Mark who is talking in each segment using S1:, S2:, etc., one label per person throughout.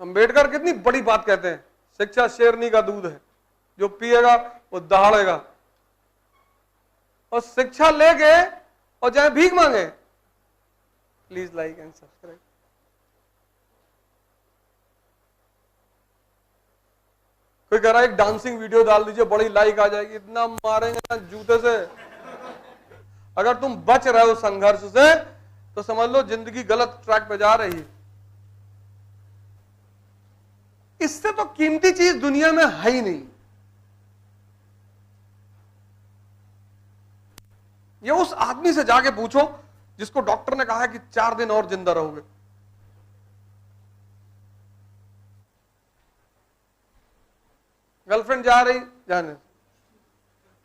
S1: अंबेडकर कितनी बड़ी बात कहते हैं, शिक्षा शेरनी का दूध है, जो पिएगा वो दहाड़ेगा। और शिक्षा लेके और चाहे भीख मांगे। Please like and subscribe. कोई कह रहा है एक डांसिंग वीडियो डाल दीजिए, बड़ी लाइक आ जाएगी। इतना मारेंगे ना जूते से। अगर तुम बच रहे हो संघर्ष से तो समझ लो जिंदगी गलत ट्रैक पे जा रही है। इससे तो कीमती चीज दुनिया में है ही नहीं। ये उस आदमी से जाके पूछो जिसको डॉक्टर ने कहा है कि 4 दिन और जिंदा रहोगे। गर्लफ्रेंड जा रही, जाने,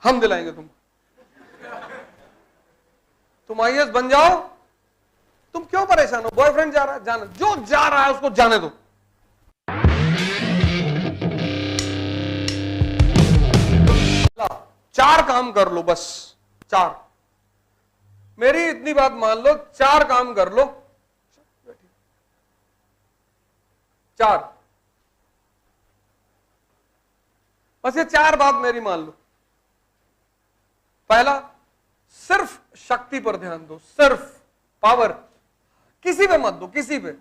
S1: हम दिलाएंगे तुम आईएएस बन जाओ। तुम क्यों परेशान हो? बॉयफ्रेंड जा रहा है, जाने, जो जा रहा है उसको जाने दो। चार काम कर लो, बस 4। मेरी इतनी बात मान लो, 4 काम कर लो। 4, बस ये 4 बात मेरी मान लो। पहला, सिर्फ शक्ति पर ध्यान दो, सिर्फ पावर। किसी पे मत दो, किसी पे।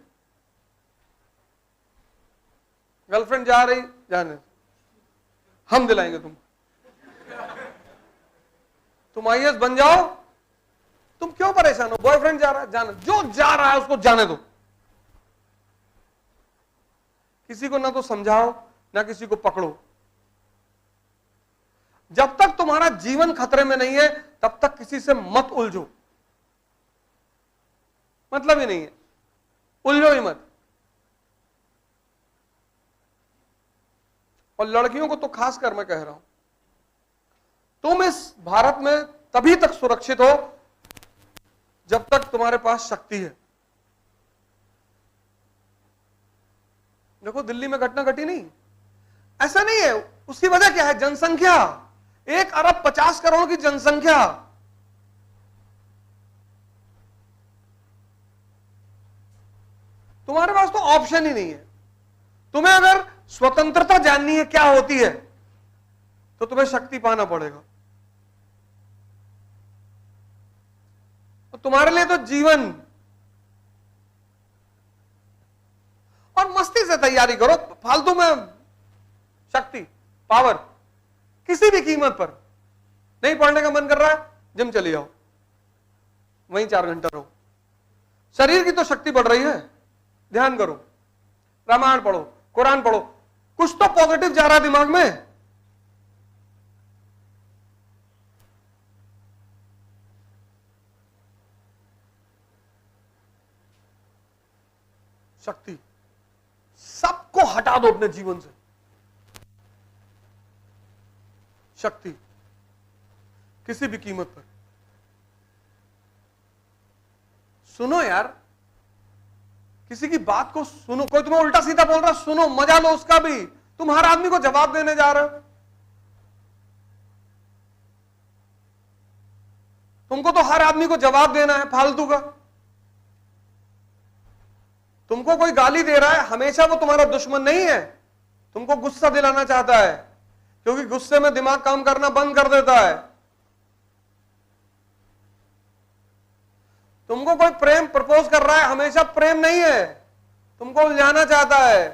S1: गर्लफ्रेंड जा रही, जाने, हम दिलाएंगे तुम आईएएस बन जाओ। तुम क्यों परेशान हो? बॉयफ्रेंड जा रहा है, जाने, जो जा रहा है उसको जाने दो। किसी को ना तो समझाओ ना किसी को पकड़ो। जब तक तुम्हारा जीवन खतरे में नहीं है तब तक किसी से मत उलझो। मतलब ही नहीं है, उलझो ही मत। और लड़कियों को तो खास कर मैं कह रहा हूं, तुम इस भारत में तभी तक सुरक्षित हो जब तक तुम्हारे पास शक्ति है। देखो दिल्ली में घटना घटी नहीं, ऐसा नहीं है। उसकी वजह क्या है? जनसंख्या। 1 अरब 50 करोड़ की जनसंख्या। तुम्हारे पास तो ऑप्शन ही नहीं है। तुम्हें अगर स्वतंत्रता जाननी है क्या होती है तो तुम्हें शक्ति पाना पड़ेगा। तो तुम्हारे लिए तो जीवन और मस्ती से तैयारी करो, फालतू में शक्ति पावर किसी भी कीमत पर। नहीं पढ़ने का मन कर रहा है, जिम चली जाओ, वहीं 4 घंटा रहो। शरीर की तो शक्ति बढ़ रही है, ध्यान करो, रामायण पढ़ो, कुरान पढ़ो, कुछ तो पॉजिटिव जा रहा है दिमाग में। शक्ति सबको हटा दो अपने जीवन से। शक्ति किसी भी कीमत पर। सुनो यार, किसी की बात को सुनो। कोई तुम्हें उल्टा सीधा बोल रहा, सुनो, मजा लो उसका भी। तुम हर आदमी को जवाब देने जा रहे हो। तुमको तो हर आदमी को जवाब देना है फालतू का। तुमको कोई गाली दे रहा है, हमेशा वो तुम्हारा दुश्मन नहीं है, तुमको गुस्सा दिलाना चाहता है, क्योंकि गुस्से में दिमाग काम करना बंद कर देता है। तुमको कोई प्रेम प्रपोज कर रहा है, हमेशा प्रेम नहीं है, तुमको उलझाना चाहता है।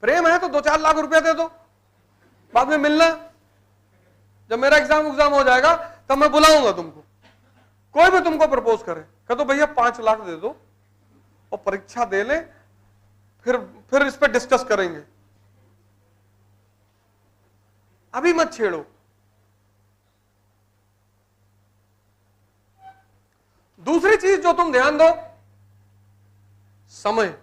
S1: प्रेम है तो 2-4 लाख रुपया दे दो, बाद में मिलना। जब मेरा एग्जाम हो जाएगा तब मैं बुलाऊंगा तुमको। कोई भी तुमको प्रपोज करे, कह दो भैया 5 लाख दे दो और परीक्षा दे ले, फिर इस पर डिस्कस करेंगे, अभी मत छेड़ो। दूसरी चीज जो तुम ध्यान दो, समय।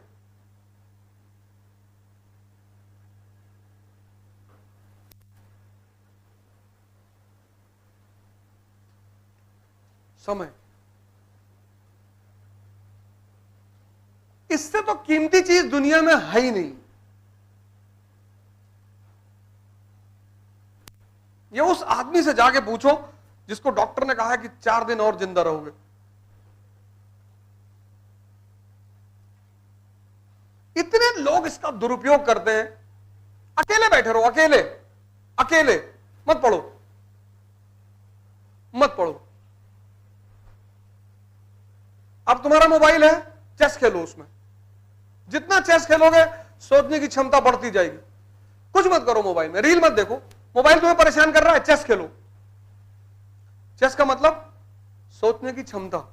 S1: समय, इससे तो कीमती चीज दुनिया में है ही नहीं। ये उस आदमी से जाके पूछो जिसको डॉक्टर ने कहा है कि 4 दिन और जिंदा रहोगे। इतने लोग इसका दुरुपयोग करते हैं। अकेले बैठे रहो, अकेले अकेले मत पढ़ो, मत पढ़ो। अब तुम्हारा मोबाइल है, चेस खेलो उसमें। जितना चेस खेलोगे सोचने की क्षमता बढ़ती जाएगी। कुछ मत करो मोबाइल में, रील मत देखो। मोबाइल तुम्हें परेशान कर रहा है, चेस खेलो। चेस का मतलब सोचने की क्षमता।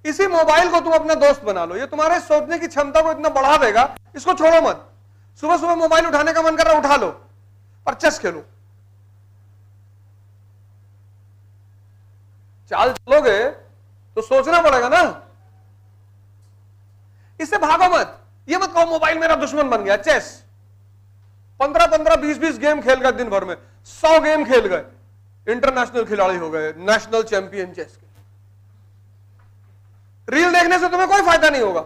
S1: इसी मोबाइल को तुम अपना दोस्त बना लो, ये तुम्हारे सोचने की क्षमता को इतना बढ़ा देगा, इसको छोड़ो मत। सुबह सुबह मोबाइल उठाने का मन कर रहा है, उठा लो और चेस खेलो। चाल चलोगे तो सोचना पड़ेगा ना, इससे भागो मत। ये मत कहो मोबाइल मेरा दुश्मन बन गया। चेस 15-15, 20-20 गेम खेल गए दिन भर में, 100 गेम खेल गए, इंटरनेशनल खिलाड़ी हो गए, नेशनल चैंपियन चेस के। रील देखने से तुम्हें कोई फायदा नहीं होगा।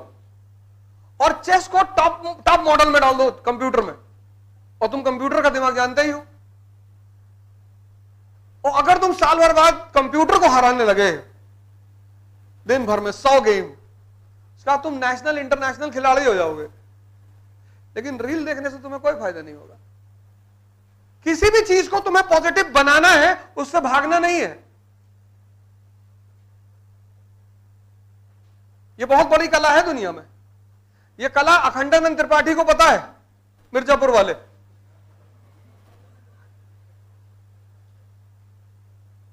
S1: और चेस को टॉप मॉडल में डाल दो कंप्यूटर में, और तुम कंप्यूटर का दिमाग जानते ही हो। और अगर तुम साल भर बाद कंप्यूटर को हराने लगे दिन भर में 100 गेम, उसका तुम नेशनल इंटरनेशनल खिलाड़ी हो जाओगे। लेकिन रील देखने से तुम्हें कोई फायदा नहीं होगा। किसी भी चीज को तुम्हें पॉजिटिव बनाना है, उससे भागना नहीं है। यह बहुत बड़ी कला है दुनिया में। यह कला अखंडानंद त्रिपाठी को पता है, मिर्जापुर वाले।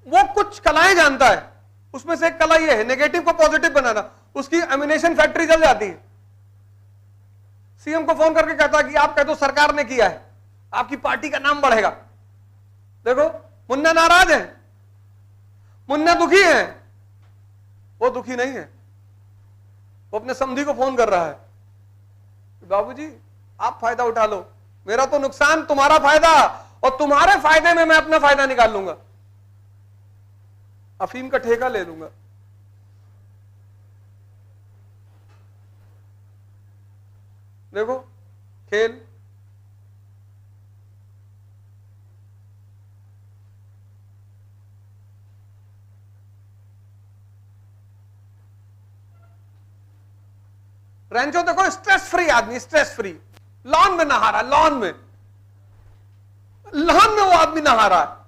S1: वो कुछ कलाएं जानता है, उसमें से एक कला यह है नेगेटिव को पॉजिटिव बनाना। उसकी एमिनेशन फैक्ट्री जल जाती है। सीएम को फोन करके कहता है कि आप कह दो सरकार ने किया है, आपकी पार्टी का नाम बढ़ेगा। देखो मुन्ना नाराज है, मुन्ना दुखी है। वो दुखी नहीं है, वो अपने समधी को फोन कर रहा है, बाबूजी आप फायदा उठा लो, मेरा तो नुकसान तुम्हारा फायदा, और तुम्हारे फायदे में मैं अपना फायदा निकाल लूंगा, अफीम का ठेका ले लूंगा। देखो खेल। रेंचो देखो स्ट्रेस फ्री आदमी, स्ट्रेस फ्री, लॉन में नहा रहा है, लॉन में वो आदमी नहा रहा है।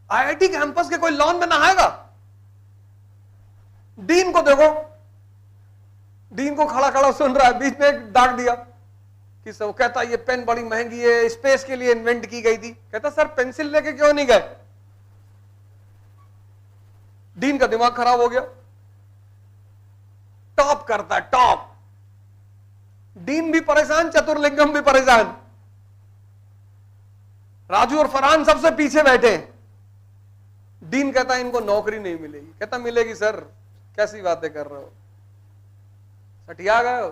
S1: आईआईटी कैंपस के कोई लॉन में नहाएगा? डीन को देखो, डीन को खड़ा खड़ा सुन रहा है, बीच में एक डाक दिया कि सब कहता ये पेन बड़ी महंगी है, स्पेस के लिए इन्वेंट की गई थी। कहता सर पेंसिल लेके क्यों नहीं गए? डीन का दिमाग खराब हो गया। टॉप करता है, टॉप। डीन भी परेशान, चतुर्लिंगम भी परेशान, राजू और फरहान सबसे पीछे बैठे। डीन कहता है इनको नौकरी नहीं मिलेगी। कहता मिलेगी सर, कैसी बातें कर रहे हो, सटिया गए हो।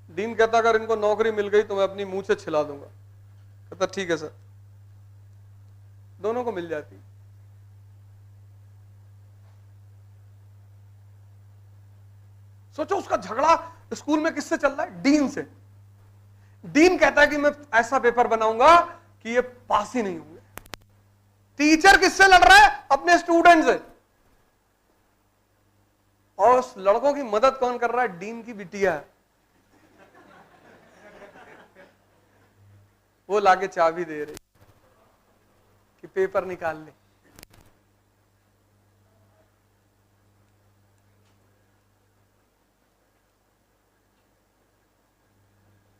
S1: डीन कहता अगर इनको नौकरी मिल गई तो मैं अपनी मुंह से छिला दूंगा। कहता ठीक है सर, दोनों को मिल जाती। सोचो उसका झगड़ा स्कूल में किससे चल रहा है? डीन से। डीन कहता है कि मैं ऐसा पेपर बनाऊंगा कि ये पास ही नहीं होंगे। टीचर किससे लड़ रहा है? अपने स्टूडेंट से। और उस लड़कों की मदद कौन कर रहा है? डीन की बिटिया। वो लाके चाबी दे रही कि पेपर निकाल ले।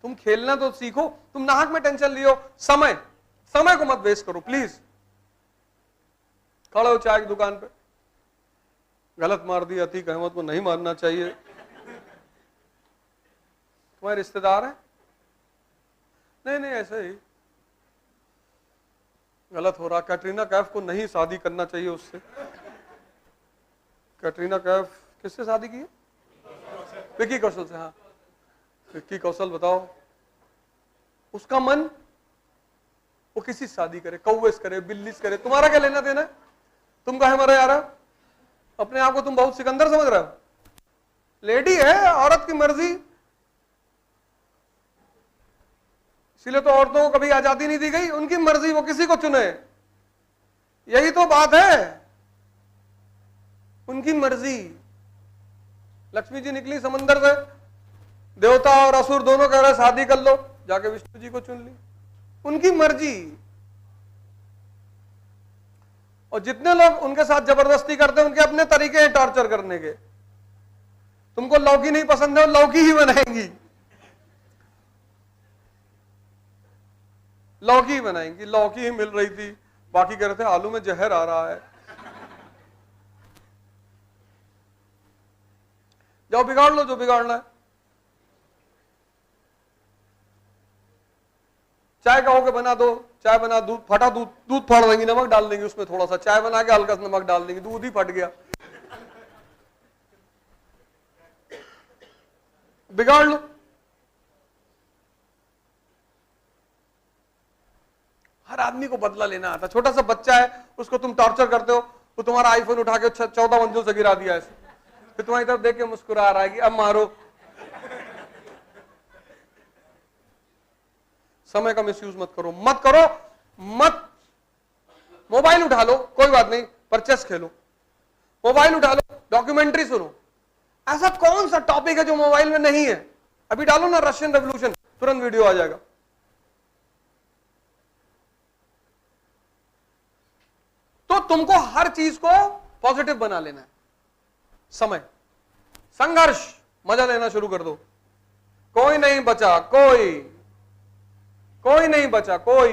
S1: तुम खेलना तो सीखो, तुम नाहक में टेंशन लियो। समय को मत वेस्ट करो प्लीज। खड़े हो चाय की दुकान पे, गलत मार दी, अतीक अहमद को नहीं मारना चाहिए। तुम्हारे रिश्तेदार हैं? नहीं ऐसे ही गलत हो रहा। कैटरीना कैफ को नहीं शादी करना चाहिए उससे। कैटरीना कैफ किससे शादी की है? विक्की कौशल से। हाँ विक्की कौशल, बताओ उसका मन, वो किसी शादी करे, कौवे से करे, बिल्ली से करे, तुम्हारा क्या लेना देना? तुम कहे मरे यार, अपने आप को तुम बहुत सिकंदर समझ रहे हो। लेडी है, औरत की मर्जी। इसलिए तो औरतों को कभी आजादी नहीं दी गई, उनकी मर्जी, वो किसी को चुने, यही तो बात है, उनकी मर्जी। लक्ष्मी जी निकली समंदर से, देवता और असुर दोनों कह रहे शादी कर लो, जाके विष्णु जी को चुन ली, उनकी मर्जी। और जितने लोग उनके साथ जबरदस्ती करते हैं, उनके अपने तरीके हैं टॉर्चर करने के। तुमको लौकी नहीं पसंद है, लौकी ही बनाएंगी, लौकी ही बनाएंगी। लौकी ही मिल रही थी, बाकी कह रहे थे आलू में जहर आ रहा है, जाओ बिगाड़ लो जो बिगाड़ना है। चाय कहोगे बना दो, चाय बना, दूध फटा, दूध फाड़ देंगी, नमक डाल देंगी उसमें थोड़ा सा, चाय बना के हल्का सा नमक डाल देंगी, दूध ही फट गया, बिगाड़ लो। हर आदमी को बदला लेना आता। छोटा सा बच्चा है, उसको तुम टॉर्चर करते हो, वो तुम्हारा आईफोन उठा के 14 मंजिल से गिरा दिया ऐसे, फिर तुम्हारी तरफ देख के मुस्कुरा रहा है कि अब मारो। समय का मिसयूज मत करो, मत करो, मत। मोबाइल उठा लो, कोई बात नहीं, पर चेस खेलो, मोबाइल उठा लो, डॉक्यूमेंट्री सुनो। ऐसा कौन सा टॉपिक है जो मोबाइल में नहीं है? अभी डालो ना रशियन रेवोल्यूशन, तुरंत वीडियो आ जाएगा। तो तुमको हर चीज को पॉजिटिव बना लेना है। समय, संघर्ष, मजा लेना शुरू कर दो। कोई नहीं बचा, कोई नहीं बचा, कोई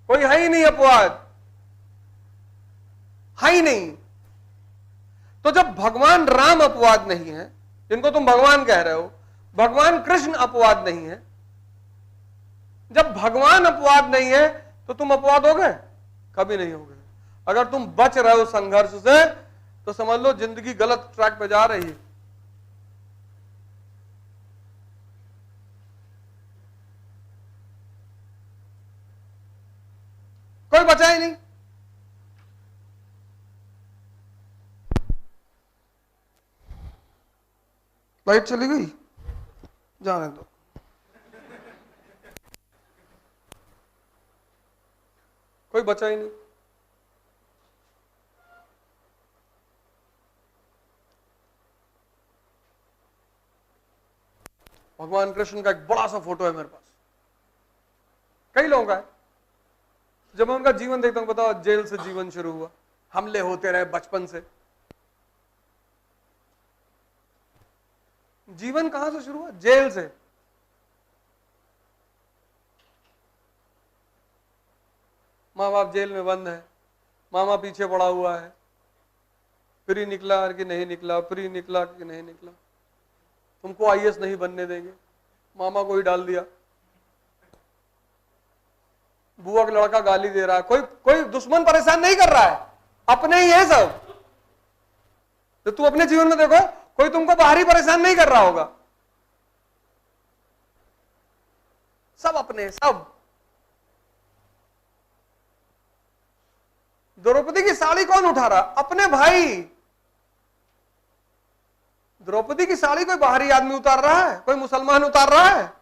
S1: है ही नहीं अपवाद, है ही नहीं। तो जब भगवान राम अपवाद नहीं है, जिनको तुम भगवान कह रहे हो, भगवान कृष्ण अपवाद नहीं है, जब भगवान अपवाद नहीं है तो तुम अपवाद हो गए? कभी नहीं हो गए। अगर तुम बच रहे हो संघर्ष से तो समझ लो जिंदगी गलत ट्रैक पे जा रही है। कोई बचा ही नहीं। लाइट चली गई, जाने दो। कोई बचा ही नहीं। भगवान कृष्ण का एक बड़ा सा फोटो है मेरे पास, कई लोगों का है। जब मैं उनका जीवन देखता हूं, बताओ, जेल से जीवन शुरू हुआ, हमले होते रहे बचपन से। जीवन कहां से शुरू हुआ? जेल से। माँ बाप जेल में बंद है, मामा पीछे पड़ा हुआ है, फिर ही निकला कि नहीं निकला, फिर ही निकला कि नहीं निकला। तुमको आईएएस नहीं बनने देंगे, मामा को ही डाल दिया। बुआ का लड़का गाली दे रहा है, कोई दुश्मन परेशान नहीं कर रहा है, अपने ही है सब। तो तू अपने जीवन में देखो, कोई तुमको बाहरी परेशान नहीं कर रहा होगा, सब अपने, सब। द्रौपदी की साड़ी कौन उठा रहा? अपने भाई। द्रौपदी की साड़ी कोई बाहरी आदमी उतार रहा है? कोई मुसलमान उतार रहा है?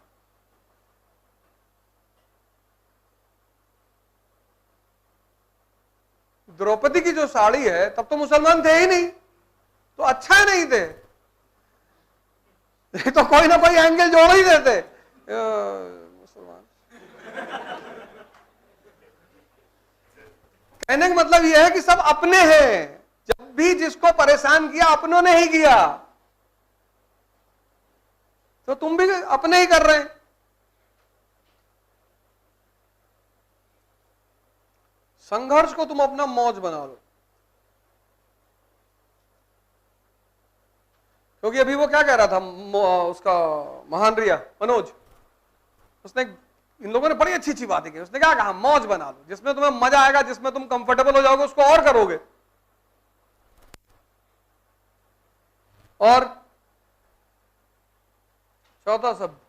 S1: द्रौपदी की जो साड़ी है, तब तो मुसलमान थे ही नहीं, तो अच्छा नहीं थे, तो कोई ना कोई एंगल जोड़ ही देते मुसलमान। कहने का मतलब यह है कि सब अपने हैं। जब भी जिसको परेशान किया, अपनों ने ही किया, तो तुम भी अपने ही कर रहे हैं। संघर्ष को तुम अपना मौज बना लो। क्योंकि अभी वो क्या कह रहा था, उसका महान रिया मनोज, उसने, इन लोगों ने बड़ी अच्छी अच्छी बातें की। उसने क्या कहा, मौज बना लो, जिसमें तुम्हें मजा आएगा, जिसमें तुम कंफर्टेबल हो जाओगे, उसको और करोगे। और चौथा शब्द,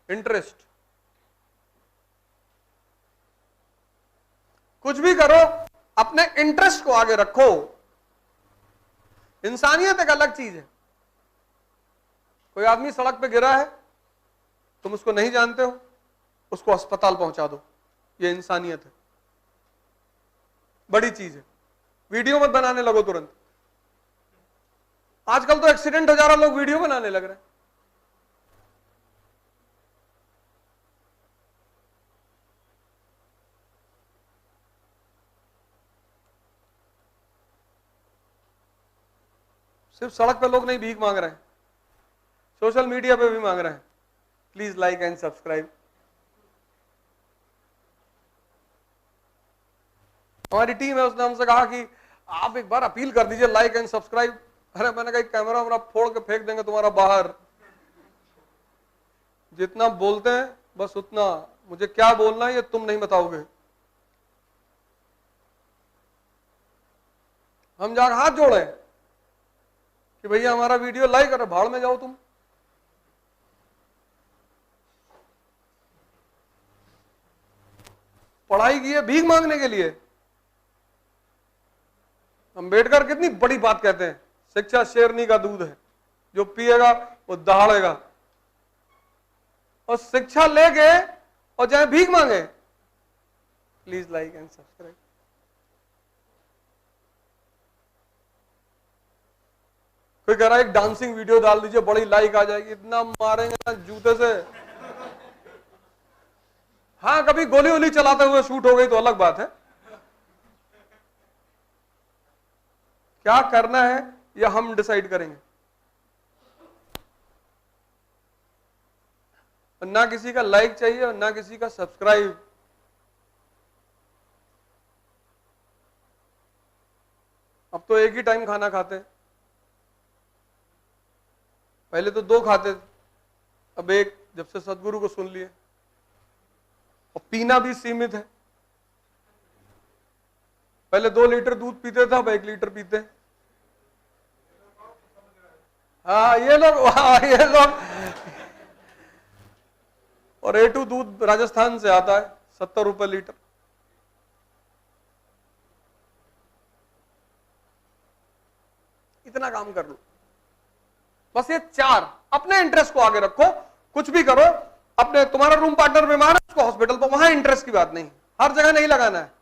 S1: इंटरेस्ट। कुछ भी करो, अपने इंटरेस्ट को आगे रखो। इंसानियत एक अलग चीज है। कोई आदमी सड़क पे गिरा है, तुम उसको नहीं जानते हो, उसको अस्पताल पहुंचा दो। ये इंसानियत है, बड़ी चीज है। वीडियो मत बनाने लगो तुरंत। आजकल तो एक्सीडेंट हो जा रहा, लोग वीडियो बनाने लग रहे हैं। सिर्फ सड़क पे लोग नहीं भीख मांग रहे हैं, सोशल मीडिया पे भी मांग रहे हैं। Please like and subscribe. हमारी टीम है, उसने हमसे कहा कि आप एक बार अपील कर दीजिए लाइक एंड सब्सक्राइब। अरे मैंने कहा कैमरा वैमरा फोड़ के फेंक देंगे तुम्हारा बाहर। जितना बोलते हैं बस उतना, मुझे क्या बोलना है ये तुम नहीं बताओगे। हम जाकर हाथ जोड़े कि भैया हमारा वीडियो लाइक करो, भाड़ में जाओ तुम। पढ़ाई की है भीख मांगने के लिए। अंबेडकर कितनी बड़ी बात कहते हैं, शिक्षा शेरनी का दूध है, जो पिएगा वो दहाड़ेगा। और शिक्षा लेके और चाहे भीख मांगे। Please like and subscribe. कोई कह रहा है एक डांसिंग वीडियो डाल दीजिए, बड़ी लाइक आ जाएगी। इतना मारेंगे ना जूते से। हाँ, कभी गोली वोली चलाते हुए शूट हो गई तो अलग बात है। क्या करना है यह हम डिसाइड करेंगे। और ना किसी का लाइक चाहिए और ना किसी का सब्सक्राइब। अब तो एक ही टाइम खाना खाते हैं, पहले तो 2 खाते थे, अब एक, जब से सदगुरु को सुन लिए। और पीना भी सीमित है, पहले 2 लीटर दूध पीते थे, अब 1 लीटर पीते हैं। हाँ ये लोग और A2 दूध राजस्थान से आता है 70 रुपए लीटर। इतना काम कर लो बस। ये 4 अपने इंटरेस्ट को आगे रखो, कुछ भी करो। अपने तुम्हारा रूम पार्टनर बीमार है, उसको हॉस्पिटल पर, वहां इंटरेस्ट की बात नहीं, हर जगह नहीं लगाना है।